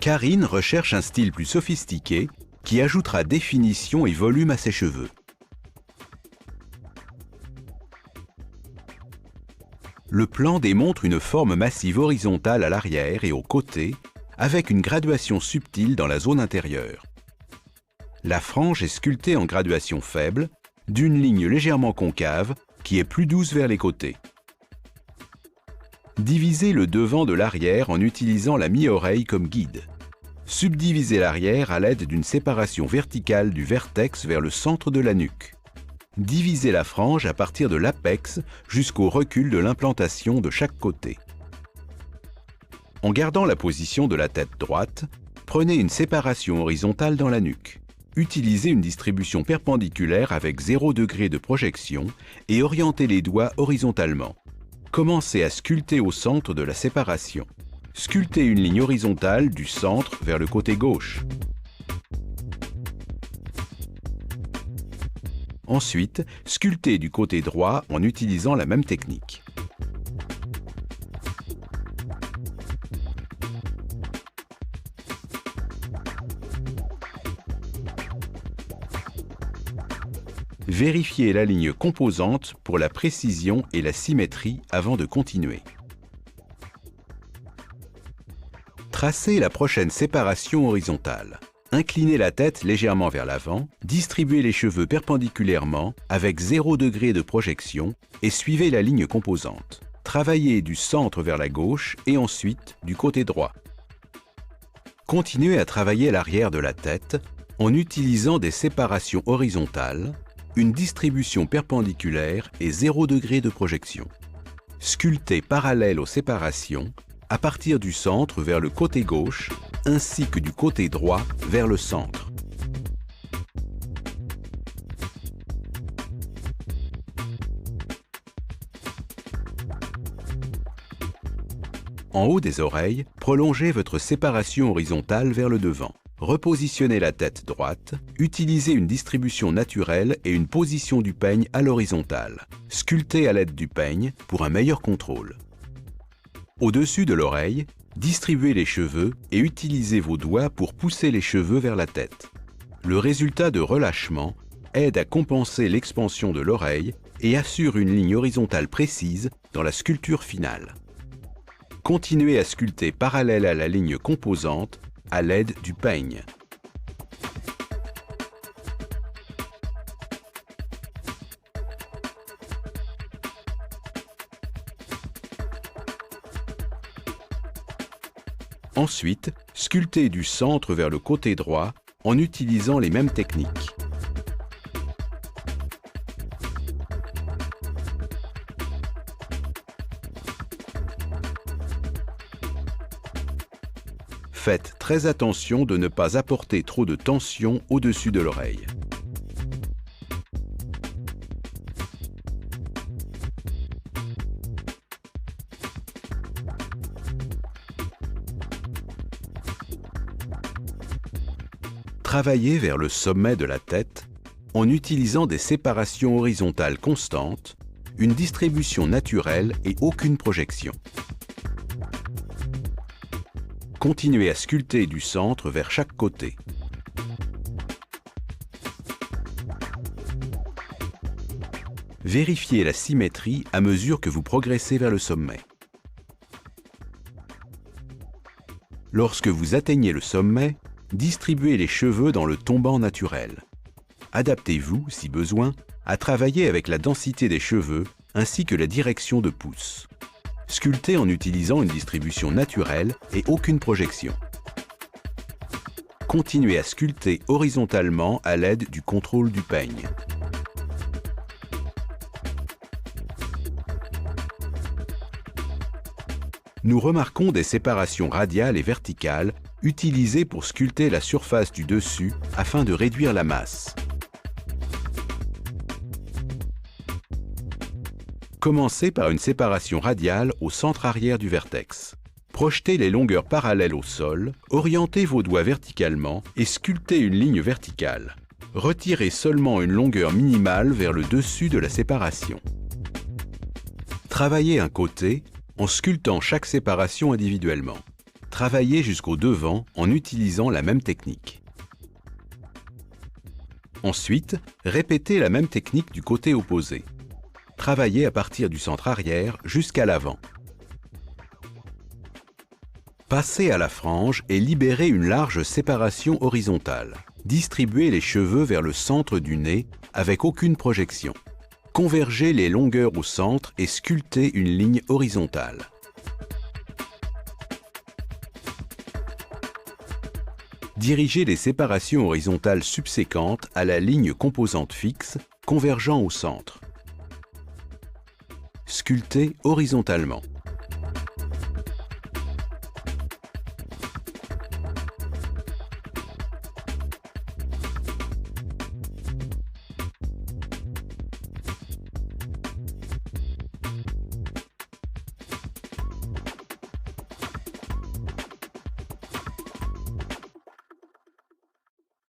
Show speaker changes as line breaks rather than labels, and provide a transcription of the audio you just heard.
Karine recherche un style plus sophistiqué qui ajoutera définition et volume à ses cheveux. Le plan démontre une forme massive horizontale à l'arrière et aux côtés, avec une graduation subtile dans la zone intérieure. La frange est sculptée en graduation faible, d'une ligne légèrement concave qui est plus douce vers les côtés. Divisez le devant de l'arrière en utilisant la mi-oreille comme guide. Subdivisez l'arrière à l'aide d'une séparation verticale du vertex vers le centre de la nuque. Divisez la frange à partir de l'apex jusqu'au recul de l'implantation de chaque côté. En gardant la position de la tête droite, prenez une séparation horizontale dans la nuque. Utilisez une distribution perpendiculaire avec 0 degré de projection et orientez les doigts horizontalement. Commencez à sculpter au centre de la séparation. Sculptez une ligne horizontale du centre vers le côté gauche. Ensuite, sculptez du côté droit en utilisant la même technique. Vérifiez la ligne composante pour la précision et la symétrie avant de continuer. Tracez la prochaine séparation horizontale. Inclinez la tête légèrement vers l'avant, distribuez les cheveux perpendiculairement avec 0 degré de projection et suivez la ligne composante. Travaillez du centre vers la gauche et ensuite du côté droit. Continuez à travailler l'arrière de la tête en utilisant des séparations horizontales, une distribution perpendiculaire et 0 degré de projection. Sculptez parallèle aux séparations à partir du centre vers le côté gauche ainsi que du côté droit vers le centre. En haut des oreilles, prolongez votre séparation horizontale vers le devant. Repositionnez la tête droite, utilisez une distribution naturelle et une position du peigne à l'horizontale. Sculptez à l'aide du peigne pour un meilleur contrôle. Au-dessus de l'oreille, distribuez les cheveux et utilisez vos doigts pour pousser les cheveux vers la tête. Le résultat de relâchement aide à compenser l'expansion de l'oreille et assure une ligne horizontale précise dans la sculpture finale. Continuez à sculpter parallèle à la ligne composante à l'aide du peigne. Ensuite, sculptez du centre vers le côté droit en utilisant les mêmes techniques. Faites très attention de ne pas apporter trop de tension au-dessus de l'oreille. Travaillez vers le sommet de la tête en utilisant des séparations horizontales constantes, une distribution naturelle et aucune projection. Continuez à sculpter du centre vers chaque côté. Vérifiez la symétrie à mesure que vous progressez vers le sommet. Lorsque vous atteignez le sommet, distribuez les cheveux dans le tombant naturel. Adaptez-vous, si besoin, à travailler avec la densité des cheveux ainsi que la direction de pousse. Sculptez en utilisant une distribution naturelle et aucune projection. Continuez à sculpter horizontalement à l'aide du contrôle du peigne. Nous remarquons des séparations radiales et verticales utilisées pour sculpter la surface du dessus afin de réduire la masse. Commencez par une séparation radiale au centre arrière du vertex. Projetez les longueurs parallèles au sol, orientez vos doigts verticalement et sculptez une ligne verticale. Retirez seulement une longueur minimale vers le dessus de la séparation. Travaillez un côté en sculptant chaque séparation individuellement. Travaillez jusqu'au devant en utilisant la même technique. Ensuite, répétez la même technique du côté opposé. Travaillez à partir du centre arrière jusqu'à l'avant. Passez à la frange et libérez une large séparation horizontale. Distribuez les cheveux vers le centre du nez avec aucune projection. Convergez les longueurs au centre et sculptez une ligne horizontale. Dirigez les séparations horizontales subséquentes à la ligne composante fixe, convergeant au centre. Sculptez horizontalement.